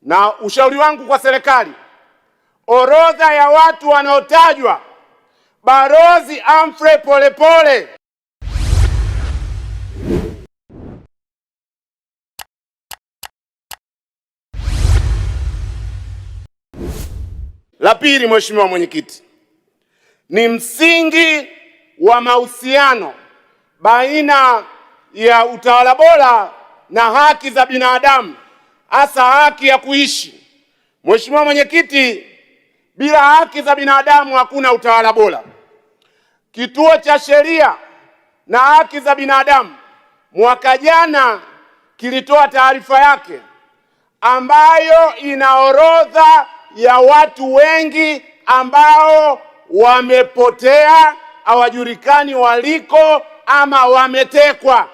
Na ushauri wangu kwa serikali, orodha ya watu wanaotajwa, Balozi Humphrey Polepole la pili, Mheshimiwa Mwenyekiti, ni msingi wa mahusiano baina ya utawala bora na haki za binadamu, hasa haki ya kuishi. Mheshimiwa Mwenyekiti, bila haki za binadamu hakuna utawala bora. Kituo cha Sheria na Haki za Binadamu mwaka jana kilitoa taarifa yake ambayo ina orodha ya watu wengi ambao wamepotea, hawajulikani waliko ama wametekwa.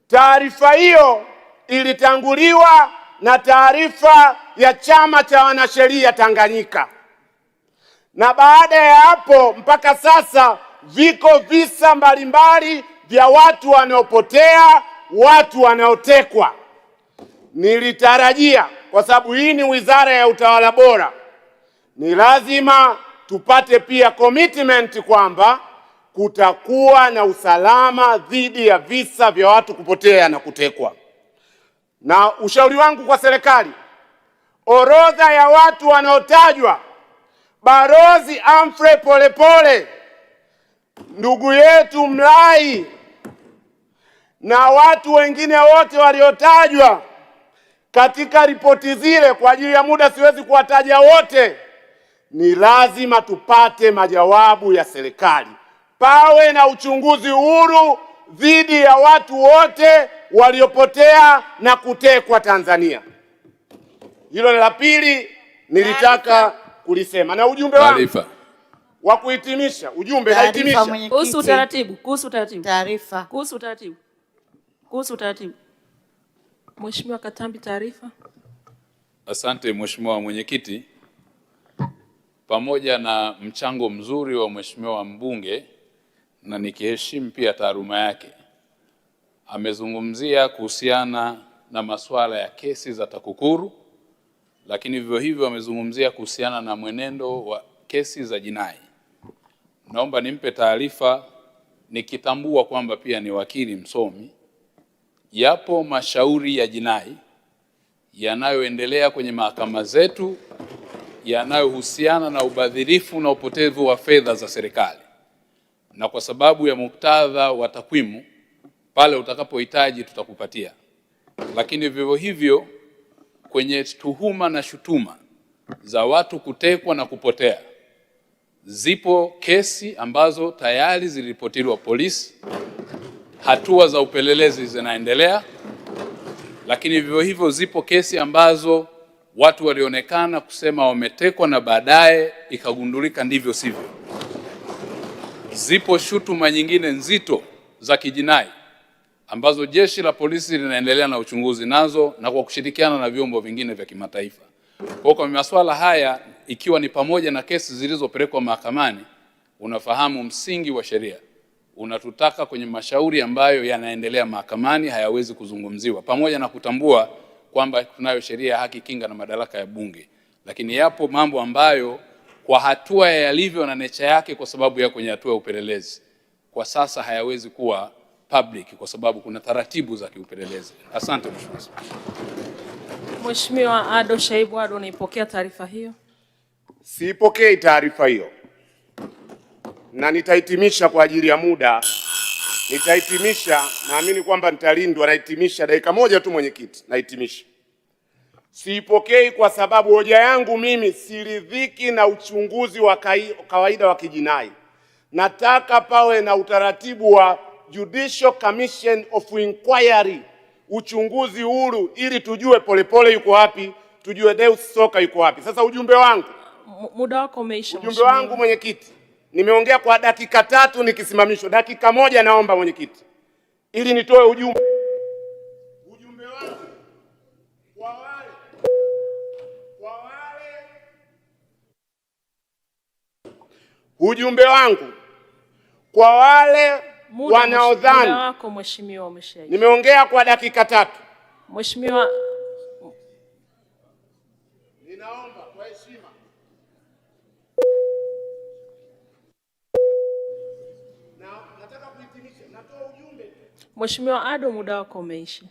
Taarifa hiyo ilitanguliwa na taarifa ya Chama cha Wanasheria Tanganyika. Na baada ya hapo mpaka sasa viko visa mbalimbali vya watu wanaopotea, watu wanaotekwa. Nilitarajia, kwa sababu hii ni Wizara ya Utawala Bora, ni lazima tupate pia commitment kwamba kutakuwa na usalama dhidi ya visa vya watu kupotea na kutekwa. Na ushauri wangu kwa serikali, orodha ya watu wanaotajwa, Balozi Humphrey Polepole, ndugu yetu Mlai na watu wengine wote waliotajwa katika ripoti zile, kwa ajili ya muda siwezi kuwataja wote, ni lazima tupate majawabu ya serikali. Pawe na uchunguzi huru dhidi ya watu wote waliopotea na kutekwa Tanzania. Hilo ni la pili nilitaka kulisema. Na ujumbe wangu wa kuhitimisha, ujumbe nahitimisha kuhusu utaratibu. Mheshimiwa Katambi, taarifa. Asante Mheshimiwa Mwenyekiti. Pamoja na mchango mzuri wa Mheshimiwa mbunge, na nikiheshimu pia taaluma yake, amezungumzia kuhusiana na masuala ya kesi za TAKUKURU, lakini vivyo hivyo amezungumzia kuhusiana na mwenendo wa kesi za jinai. Naomba nimpe taarifa, nikitambua kwamba pia ni wakili msomi. Yapo mashauri ya jinai yanayoendelea kwenye mahakama zetu yanayohusiana na ubadhirifu na upotevu wa fedha za serikali, na kwa sababu ya muktadha wa takwimu, pale utakapohitaji tutakupatia. Lakini vivyo hivyo kwenye tuhuma na shutuma za watu kutekwa na kupotea, zipo kesi ambazo tayari ziliripotiwa polisi, hatua za upelelezi zinaendelea. Lakini vivyo hivyo zipo kesi ambazo watu walionekana kusema wametekwa na baadaye ikagundulika ndivyo sivyo. Zipo shutuma nyingine nzito za kijinai ambazo jeshi la polisi linaendelea na uchunguzi nazo, na kwa kushirikiana na vyombo vingine vya kimataifa. Kwa masuala haya, ikiwa ni pamoja na kesi zilizopelekwa mahakamani, unafahamu msingi wa sheria unatutaka kwenye mashauri ambayo yanaendelea mahakamani hayawezi kuzungumziwa, pamoja na kutambua kwamba tunayo sheria ya haki, kinga na madaraka ya Bunge. Lakini yapo mambo ambayo kwa hatua yalivyo na nature yake, kwa sababu ya kwenye hatua ya upelelezi, kwa sasa hayawezi kuwa public kwa sababu kuna taratibu za kiupelelezi. Asante Mheshimiwa. Mheshimiwa Ado Shaibu Ado, unaipokea taarifa hiyo? Siipokei taarifa hiyo, na nitahitimisha kwa ajili ya muda. Nitahitimisha, naamini kwamba nitalindwa. Nahitimisha dakika moja tu Mwenyekiti, nahitimisha. Siipokei kwa sababu hoja yangu mimi siridhiki na uchunguzi wa kawaida wa kijinai. Nataka pawe na utaratibu wa Judicial Commission of Inquiry, uchunguzi huru, ili tujue Polepole yuko wapi, tujue Deus Soka yuko wapi. Sasa ujumbe wangu, muda wako umeisha. Ujumbe wangu Mwenyekiti, nimeongea kwa dakika 3 nikisimamishwa. Dakika 1 naomba Mwenyekiti, ili nitoe ujumbe. Ujumbe wangu kwa wale wanaodhani. Muda wako Mheshimiwa umeshaisha. Nimeongea kwa dakika 3. Mheshimiwa heshima. Na nataka kuhitimisha, natoa ujumbe. Mheshimiwa Ado, muda wako umeisha.